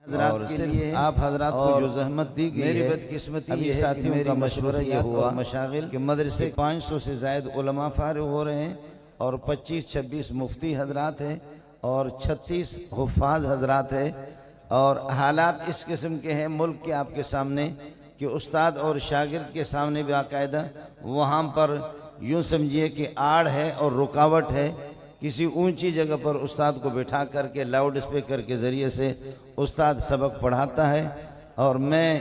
حضرات کے لیے آپ حضرات کو جو زحمت دی گئی میری بدقسمتی یہ ساتھیوں کا مشورہ یہ ہوا مشاغل کہ مدرسے 500 سے زائد علماء فارغ ہو رہے ہیں اور 25-26 مفتی حضرات ہیں اور 36 حفاظ حضرات ہیں، اور حالات اس قسم کے ہیں ملک کے آپ کے سامنے کہ استاد اور شاگرد کے سامنے باقاعدہ وہاں پر یوں سمجھیے کہ آڑ ہے اور رکاوٹ ہے۔ کسی اونچی جگہ پر استاد کو بٹھا کر کے لاؤڈ اسپیکر کے ذریعے سے استاد سبق پڑھاتا ہے، اور میں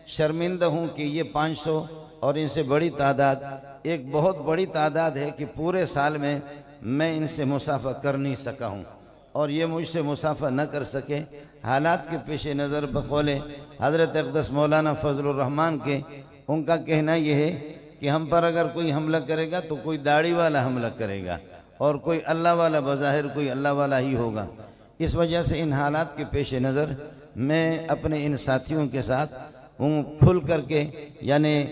شرمندہ ہوں کہ یہ 500 اور ان سے بڑی تعداد ایک بہت بڑی تعداد ہے کہ پورے سال میں ان سے مصافحہ کر نہیں سکا ہوں، اور یہ مجھ سے مصافحہ نہ کر سکے۔ حالات کے پیش نظر بقول حضرت اقدس مولانا فضل الرحمن کے ان کا کہنا یہ ہے کہ ہم پر اگر کوئی حملہ کرے گا تو کوئی داڑھی والا حملہ کرے گا اور کوئی اللہ والا، بظاہر کوئی اللہ والا ہی ہوگا۔ اس وجہ سے ان حالات کے پیش نظر میں اپنے ان ساتھیوں کے ساتھ کھل کر کے، یعنی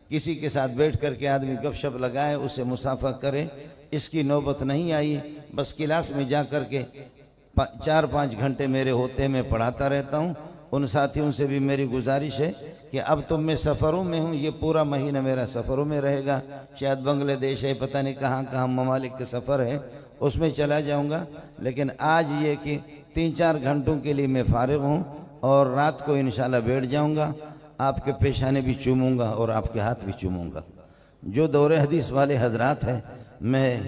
کسی کے ساتھ بیٹھ کر کے آدمی گپ شپ لگائے، اسے مصافحہ کرے، اس کی نوبت نہیں آئی۔ بس کلاس میں جا کر کے 4-5 گھنٹے میرے ہوتے میں پڑھاتا رہتا ہوں۔ ان ساتھیوں سے بھی میری گزارش ہے کہ اب تو میں سفروں میں ہوں، یہ پورا مہینہ میرا سفروں میں رہے گا، شاید بنگلہ دیش ہے، پتہ نہیں کہاں کہاں ممالک کے سفر ہے، اس میں چلا جاؤں گا۔ لیکن آج یہ کہ 3-4 گھنٹوں کے لیے میں فارغ ہوں، اور رات کو انشاءاللہ بیٹھ جاؤں گا، آپ کے پیشانے بھی چوموں گا اور آپ کے ہاتھ بھی چوموں گا۔ جو دور حدیث والے حضرات ہیں میں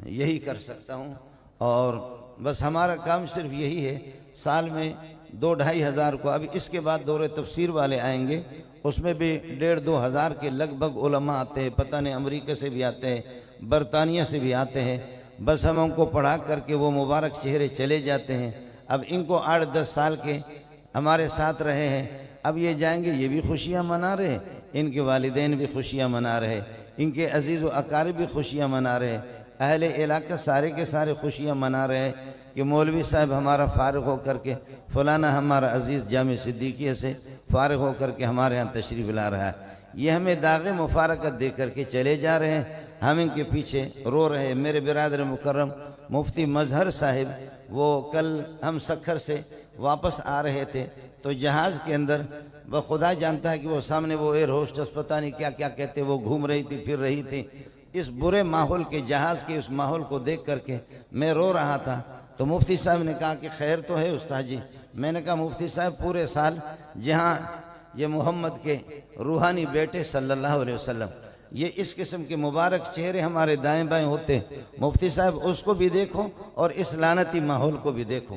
یہی کر سکتا ہوں، اور بس ہمارا کام صرف یہی ہے، سال میں 2-2.5 ہزار کو، اب اس کے بعد دور تفسیر والے آئیں گے، اس میں بھی 1.5-2 ہزار کے لگ بھگ علماء آتے ہیں، پتہ نہیں امریکہ سے بھی آتے ہیں، برطانیہ سے بھی آتے ہیں۔ بس ہم ان کو پڑھا کر کے وہ مبارک چہرے چلے جاتے ہیں۔ اب ان کو 8-10 سال کے ہمارے ساتھ رہے ہیں، اب یہ جائیں گے، یہ بھی خوشیاں منا رہے، ان کے والدین بھی خوشیاں منا رہے، ان کے عزیز و اقارب بھی خوشیاں منا رہے، اہل علاقہ سارے کے سارے خوشیاں منا رہے کہ مولوی صاحب ہمارا فارغ ہو کر کے، فلانا ہمارا عزیز جامع صدیقیہ سے فارغ ہو کر کے ہمارے ہاں تشریف لا رہا ہے۔ یہ ہمیں داغ مفارقت دے کر کے چلے جا رہے ہیں، ہم ان کے پیچھے رو رہے ہیں۔ میرے برادر مکرم مفتی مظہر صاحب، وہ کل ہم سکھر سے واپس آ رہے تھے تو جہاز کے اندر، وہ خدا جانتا ہے کہ وہ سامنے وہ ایئر ہوسٹس پتہ نہیں کیا کیا کہتے، وہ گھوم رہی تھی، پھر رہی تھی۔ اس برے ماحول کے، جہاز کے اس ماحول کو دیکھ کر کے میں رو رہا تھا، تو مفتی صاحب نے کہا کہ خیر تو ہے استاد جی۔ میں نے کہا مفتی صاحب پورے سال جہاں یہ محمد کے روحانی بیٹے صلی اللہ علیہ وسلم، یہ اس قسم کے مبارک چہرے ہمارے دائیں بائیں ہوتے، مفتی صاحب اس کو بھی دیکھو اور اس لعنتی ماحول کو بھی دیکھو،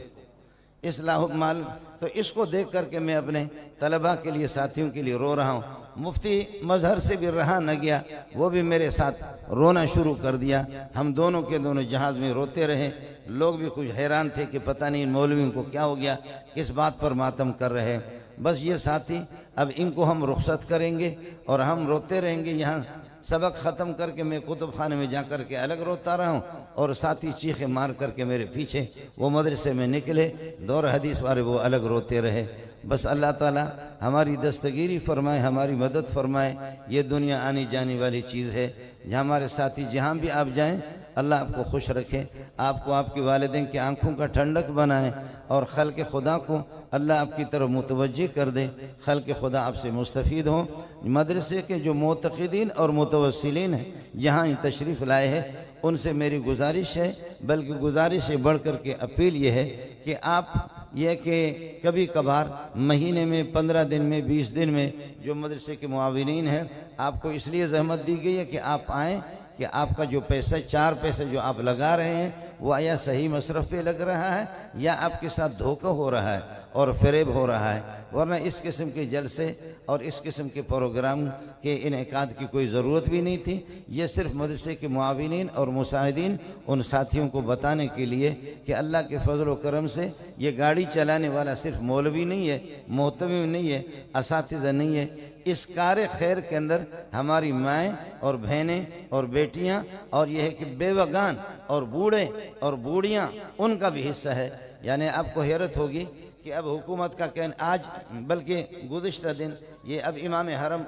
تو اس کو دیکھ کر کے میں اپنے طلباء کے لیے، ساتھیوں کے لیے رو رہا ہوں۔ مفتی مظہر سے بھی رہا نہ گیا، وہ بھی میرے ساتھ رونا شروع کر دیا۔ ہم دونوں کے دونوں جہاز میں روتے رہے۔ لوگ بھی کچھ حیران تھے کہ پتہ نہیں ان مولویوں کو کیا ہو گیا، کس بات پر ماتم کر رہے ہیں۔ بس یہ ساتھی، اب ان کو ہم رخصت کریں گے اور ہم روتے رہیں گے۔ یہاں سبق ختم کر کے میں کتب خانے میں جا کر کے الگ روتا رہا ہوں، اور ساتھی چیخیں مار کر کے میرے پیچھے وہ مدرسے میں نکلے، دور حدیث والے وہ الگ روتے رہے۔ بس اللہ تعالیٰ ہماری دستگیری فرمائے، ہماری مدد فرمائے۔ یہ دنیا آنی جانے والی چیز ہے، جہاں ہمارے ساتھی جہاں بھی آپ جائیں، اللہ آپ کو خوش رکھے، آپ کو آپ کے والدین کی آنکھوں کا ٹھنڈک بنائے، اور خلق خدا کو اللہ آپ کی طرف متوجہ کر دے، خلق خدا آپ سے مستفید ہوں۔ مدرسے کے جو معتقدین اور متوسلین ہیں، جہاں تشریف لائے ہیں، ان سے میری گزارش ہے، بلکہ گزارش سے بڑھ کر کے اپیل یہ ہے کہ آپ یہ کہ کبھی کبھار مہینے میں 15 دن میں 20 دن میں جو مدرسے کے معاونین ہیں، آپ کو اس لیے زحمت دی گئی ہے کہ آپ آئیں، کہ آپ کا جو پیسہ، 4 پیسے جو آپ لگا رہے ہیں، وہ آیا صحیح مصرف پہ لگ رہا ہے یا آپ کے ساتھ دھوکہ ہو رہا ہے اور فریب ہو رہا ہے؟ ورنہ اس قسم کے جلسے اور اس قسم کے پروگرام کے انعقاد کی کوئی ضرورت بھی نہیں تھی۔ یہ صرف مدرسے کے معاونین اور مساعدین، ان ساتھیوں کو بتانے کے لیے کہ اللہ کے فضل و کرم سے یہ گاڑی چلانے والا صرف مولوی نہیں ہے، محتمم نہیں ہے، اساتذہ نہیں ہے۔ اس کار خیر کے اندر ہماری مائیں اور بہنیں اور بیٹیاں، اور یہ ہے کہ بیوگان اور بوڑھے اور بوڑھیاں، ان کا بھی حصہ ہے۔ یعنی آپ کو حیرت ہوگی کہ اب حکومت کا کہنا، آج بلکہ گزشتہ دن یہ اب امام حرم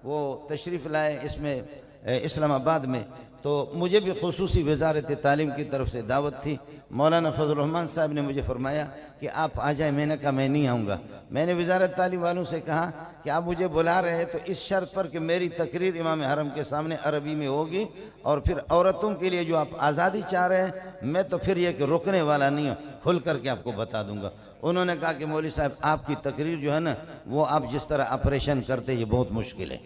وہ تشریف لائے اس میں اسلام آباد میں، تو مجھے بھی خصوصی وزارت تعلیم کی طرف سے دعوت تھی۔ مولانا فضل الرحمان صاحب نے مجھے فرمایا کہ آپ آ جائیں، میں نے کہا میں نہیں آؤں گا۔ میں نے وزارت تعلیم والوں سے کہا کہ آپ مجھے بلا رہے ہیں تو اس شرط پر کہ میری تقریر امام حرم کے سامنے عربی میں ہوگی، اور پھر عورتوں کے لیے جو آپ آزادی چاہ رہے ہیں میں تو پھر یہ کہ رکنے والا نہیں ہوں، کھل کر کے آپ کو بتا دوں گا۔ انہوں نے کہا کہ مولوی صاحب آپ کی تقریر جو ہے نا وہ آپ جس طرح آپریشن کرتے یہ بہت مشکل ہے،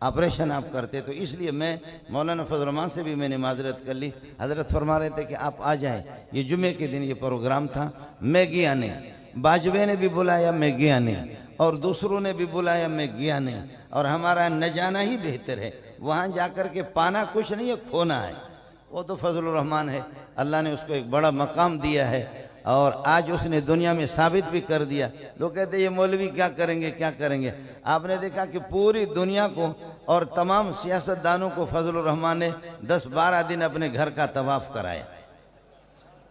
آپریشن آپ کرتے، تو اس لیے میں مولانا فضل الرحمان سے بھی میں نے معذرت کر لی۔ حضرت فرما رہے تھے کہ آپ آ جائیں، یہ جمعے کے دن یہ پروگرام تھا، میں گیا نہیں، باجوے نے بھی بلایا میں گیا نہیں، اور دوسروں نے بھی بلایا میں گیا نہیں، اور ہمارا نہ جانا ہی بہتر ہے، وہاں جا کر کے پانا کچھ نہیں ہے، کھونا ہے۔ وہ تو فضل الرحمان ہے، اللہ نے اس کو ایک بڑا مقام دیا ہے، اور آج اس نے دنیا میں ثابت بھی کر دیا۔ لوگ کہتے ہیں یہ مولوی کیا کریں گے کیا کریں گے، آپ نے دیکھا کہ پوری دنیا کو اور تمام سیاستدانوں کو فضل الرحمان نے 10-12 دن اپنے گھر کا طواف کرایا،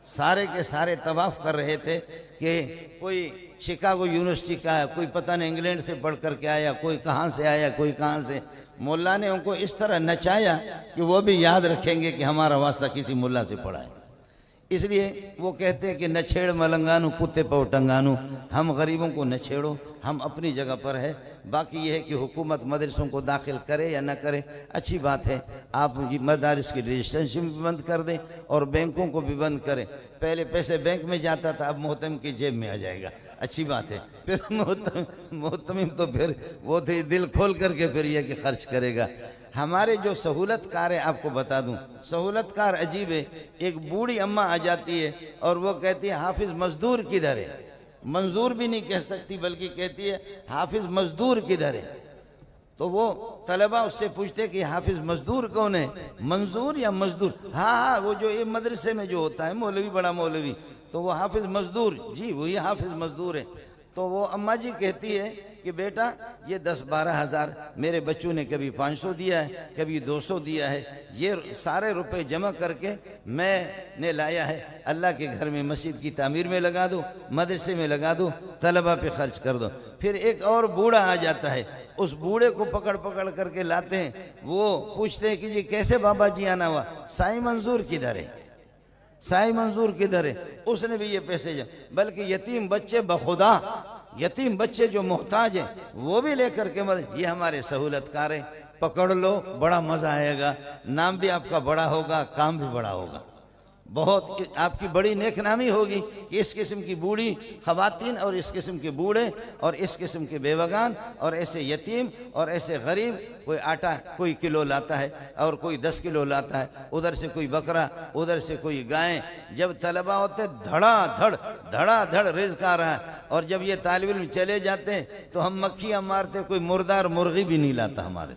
سارے کے سارے طواف کر رہے تھے کہ کوئی شکاگو یونیورسٹی کا ہے، کوئی پتہ نہیں انگلینڈ سے پڑھ کر کے آیا، کوئی کہاں سے آیا، کوئی کہاں سے۔ مولا نے ان کو اس طرح نچایا کہ وہ بھی یاد رکھیں گے کہ ہمارا واسطہ کسی ملا سے پڑا ہے۔ اس لیے وہ کہتے ہیں کہ نہ چھیڑ ملنگانو کتے پاؤ ٹنگانو، ہم غریبوں کو نہ چھیڑو، ہم اپنی جگہ پر ہے۔ باقی یہ ہے کہ حکومت مدرسوں کو داخل کرے یا نہ کرے اچھی بات ہے، آپ مدارس کی رجسٹریشن بھی بند کر دیں اور بینکوں کو بھی بند کریں۔ پہلے پیسے بینک میں جاتا تھا، اب محتم کی جیب میں آ جائے گا، اچھی بات ہے۔ پھر محتمم تو پھر وہ تھے دل کھول کر کے پھر یہ کہ خرچ کرے گا۔ ہمارے جو سہولت کار ہے آپ کو بتا دوں، سہولت کار عجیب ہے۔ ایک بوڑھی اماں آ جاتی ہے اور وہ کہتی ہے حافظ مزدور کدھر ہے، منظور بھی نہیں کہہ سکتی بلکہ کہتی ہے حافظ مزدور کدھر ہے۔ تو وہ طلبہ اس سے پوچھتے کہ حافظ مزدور کون ہے، منظور یا مزدور؟ ہاں وہ جو یہ مدرسے میں جو ہوتا ہے مولوی، بڑا مولوی، تو وہ حافظ مزدور، جی وہی حافظ مزدور ہے۔ تو وہ اماں جی کہتی ہے کہ بیٹا یہ 10-12 ہزار میرے بچوں نے کبھی 500 دیا ہے، کبھی 200 دیا ہے، یہ سارے روپے جمع کر کے میں نے لایا ہے، اللہ کے گھر میں مسجد کی تعمیر میں لگا دو، مدرسے میں لگا دو، طلبہ پہ خرچ کر دو۔ پھر ایک اور بوڑھا آ جاتا ہے، اس بوڑھے کو پکڑ پکڑ کر کے لاتے ہیں، وہ پوچھتے ہیں کہ جی کیسے بابا جی آنا ہوا، سائی منظور کدھر ہے، سائی منظور کدھر ہے؟ اس نے بھی یہ پیسے بلکہ یتیم بچے بخدا، یتیم بچے جو محتاج ہیں وہ بھی لے کر کے یہ ہمارے سہولت کار ہیں۔ پکڑ لو، بڑا مزہ آئے گا، نام بھی آپ کا بڑا ہوگا، کام بھی بڑا ہوگا، بہت آپ کی بڑی نیک نامی ہوگی کہ اس قسم کی بوڑھی خواتین اور اس قسم کے بوڑھے اور اس قسم کے بیوگان اور ایسے یتیم اور ایسے غریب، کوئی آٹا کوئی کلو لاتا ہے اور کوئی 10 کلو لاتا ہے، ادھر سے کوئی بکرا، ادھر سے کوئی گائیں، جب طلبہ ہوتے دھڑا دھڑ رزق آ رہا ہے، اور جب یہ طالب علم چلے جاتے ہیں تو ہم مکھیاں مارتے، کوئی مردار مرغی بھی نہیں لاتا ہمارے،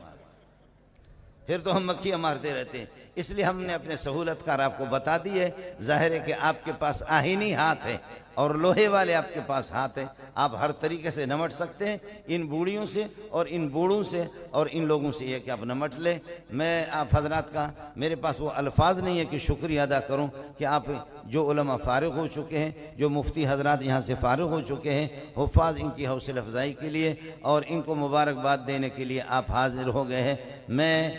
پھر تو ہم مکھیاں مارتے رہتے ہیں۔ اس لیے ہم نے اپنے سہولت کار آپ کو بتا دی ہے۔ ظاہر ہے کہ آپ کے پاس آہینی ہاتھ ہے اور لوہے والے آپ کے پاس ہاتھ ہیں، آپ ہر طریقے سے نمٹ سکتے ہیں ان بوڑھیوں سے اور ان بوڑھوں سے اور ان لوگوں سے، یہ کہ آپ نمٹ لیں۔ میں آپ حضرات کا میرے پاس وہ الفاظ نہیں ہے کہ شکریہ ادا کروں کہ آپ جو علماء فارغ ہو چکے ہیں، جو مفتی حضرات یہاں سے فارغ ہو چکے ہیں، حفاظ ان کی حوصلہ افزائی کے لیے اور ان کو مبارکباد دینے کے لیے آپ حاضر ہو گئے ہیں۔ میں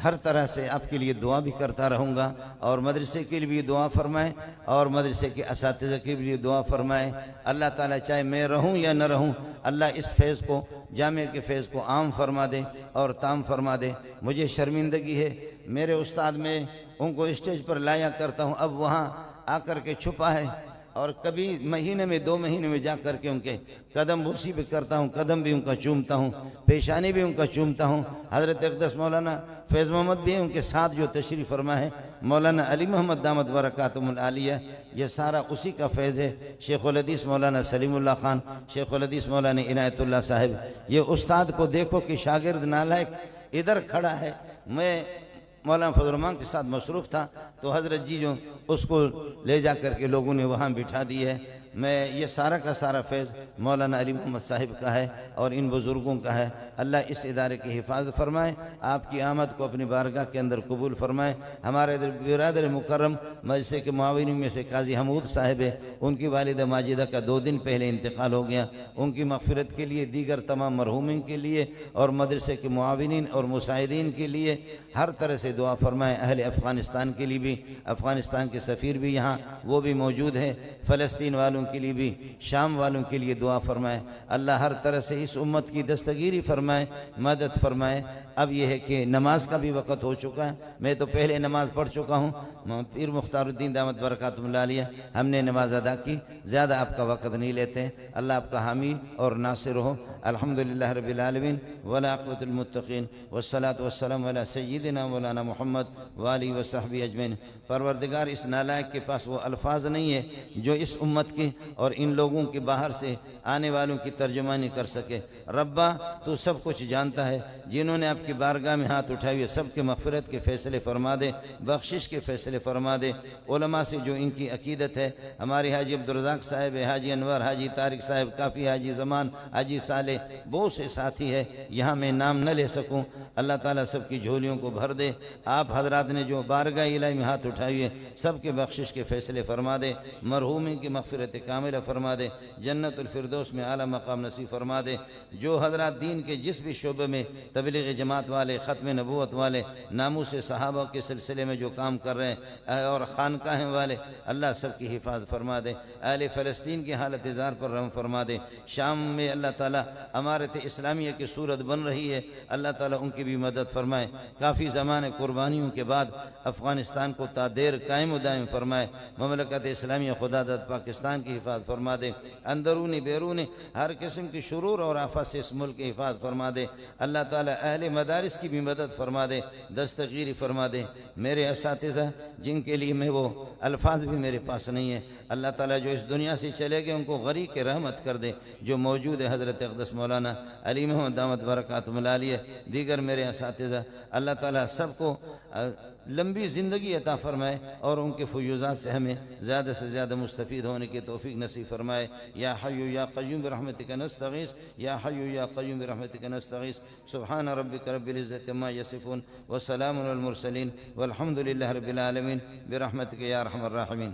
ہر طرح سے آپ کے لیے دعا بھی کرتا رہوں گا، اور مدرسے کے لیے بھی دعا فرمائیں اور مدرسے کے اساتذہ کے لیے دعا فرمائیں۔ اللہ تعالیٰ چاہے میں رہوں یا نہ رہوں، اللہ اس فیض کو، جامعہ کے فیض کو عام فرما دے اور تام فرما دے۔ مجھے شرمندگی ہے، میرے استاد میں ان کو اسٹیج پر لایا کرتا ہوں، اب وہاں آ کر کے چھپا ہے، اور کبھی مہینے میں 2 مہینے میں جا کر کے ان کے قدم بوسی بھی کرتا ہوں، قدم بھی ان کا چومتا ہوں، پیشانی بھی ان کا چومتا ہوں۔ حضرت اقدس مولانا فیض محمد بھی ان کے ساتھ جو تشریف فرما ہے، مولانا علی محمد دامت برکاتہم العالیہ، یہ سارا اسی کا فیض ہے۔ شیخ الحدیث مولانا سلیم اللہ خان، شیخ الحدیث مولانا عنایت اللہ صاحب، یہ استاد کو دیکھو کہ شاگرد نالائق ادھر کھڑا ہے۔ میں مولانا فضل الرحمان کے ساتھ مصروف تھا تو حضرت جی جو اس کو لے جا کر کے لوگوں نے وہاں بٹھا دی ہے، میں یہ سارا کا سارا فیض مولانا علی محمد صاحب کا ہے اور ان بزرگوں کا ہے۔ اللہ اس ادارے کی حفاظت فرمائے، آپ کی آمد کو اپنی بارگاہ کے اندر قبول فرمائے۔ ہمارے برادر مکرم مجلس کے معاونین میں سے قاضی حمود صاحب ہے، ان کی والدہ ماجدہ کا 2 دن پہلے انتقال ہو گیا، ان کی مغفرت کے لیے، دیگر تمام مرحومین کے لیے اور مدرسے کے معاونین اور مساعدین کے لیے ہر طرح سے دعا فرمائیں۔ اہل افغانستان کے لیے بھی، افغانستان کے سفیر بھی یہاں وہ بھی موجود ہیں، فلسطین والوں کے لیے بھی، شام والوں کے لیے دعا فرمائیں۔ اللہ ہر طرح سے اس امت کی دستگیری فرمائے، مدد فرمائے۔ اب یہ ہے کہ نماز کا بھی وقت ہو چکا ہے، میں تو پہلے نماز پڑھ چکا ہوں، پیر مختار الدین دامت برکاتہ اللہ علیہ ہم نے نماز ادا کی، زیادہ آپ کا وقت نہیں لیتے۔ اللہ آپ کا حامی اور ناصر ہو۔ الحمدللہ رب العالمین والعاقبۃ للمتقین والصلاۃ والسلام علی سیدنا مولانا محمد وآلہ وصحبہ اجمعین۔ پروردگار اس نالائق کے پاس وہ الفاظ نہیں ہے جو اس امت کی اور ان لوگوں کے باہر سے آنے والوں کی ترجمانی کر سکے۔ ربا تو سب کچھ جانتا ہے، جنہوں نے آپ کی بارگاہ میں ہاتھ اٹھائے ہوئے سب کے مغفرت کے فیصلے فرما دے، بخشش کے فیصلے فرما دے۔ علماء سے جو ان کی عقیدت ہے، ہمارے حاجی عبدالرزاق صاحب، حاجی انور، حاجی طارق صاحب، کافی حاجی زمان، حاجی صالح، بہت سے ساتھی ہے، یہاں میں نام نہ لے سکوں۔ اللہ تعالیٰ سب کی جھولیوں کو بھر دے۔ آپ حضرات نے جو بارگاہ الہی میں ہاتھ اٹھائے ہوئے سب کے بخشش کے فیصلے فرما دے، مرحومین کی مغفرت کاملہ فرما دے، جنت الفردوس میں اعلیٰ مقام نصیب فرما دے۔ جو حضرات دین کے جس بھی شعبے میں تبلیغ جماعت والے، ختم نبوت والے، ناموس صحابہ کے سلسلے میں جو کام کر رہے ہیں اور خانقاہیں والے، اللہ سب کی حفاظت فرما دے۔ اہل فلسطین کی حالت اظہار پر رحم فرما دے۔ شام میں اللہ تعالیٰ امارت اسلامیہ کی صورت بن رہی ہے، اللہ تعالیٰ ان کی بھی مدد فرمائے۔ کافی زمانے قربانیوں کے بعد افغانستان کو تا دیر قائم و دائم فرمائے۔ مملکت اسلامیہ خدا داد پاکستان کی حفاظت فرما دے۔ اندرونی بیرونی ہر قسم کی شرور اور آفات سے اس ملک کی حفاظت فرما دے۔ اللہ تعالیٰ اہل مدارس کی بھی مدد فرما دے، دستگیری فرما دے۔ میرے اساتذہ جن کے لیے میں وہ الفاظ بھی میرے پاس نہیں ہیں، اللہ تعالیٰ جو اس دنیا سے چلے گئے ان کو غریق رحمت کر دے۔ جو موجود ہے حضرت اقدس مولانا علی محمد دامت برکاتہ اللہ علیہ، دیگر میرے اساتذہ، اللہ تعالیٰ سب کو لمبی زندگی عطا فرمائے اور ان کے فیوزات سے ہمیں زیادہ سے زیادہ مستفید ہونے کی توفیق نصیب فرمائے۔ یا حی یا قیوم برحمتک نستغیث، یا حی یا قیوم برحمتک نستغیث۔ سبحان ربک رب العزت عما یصفون وسلام علی المرسلین والحمد للہ رب العالمین برحمتک یا ارحم الراحمین۔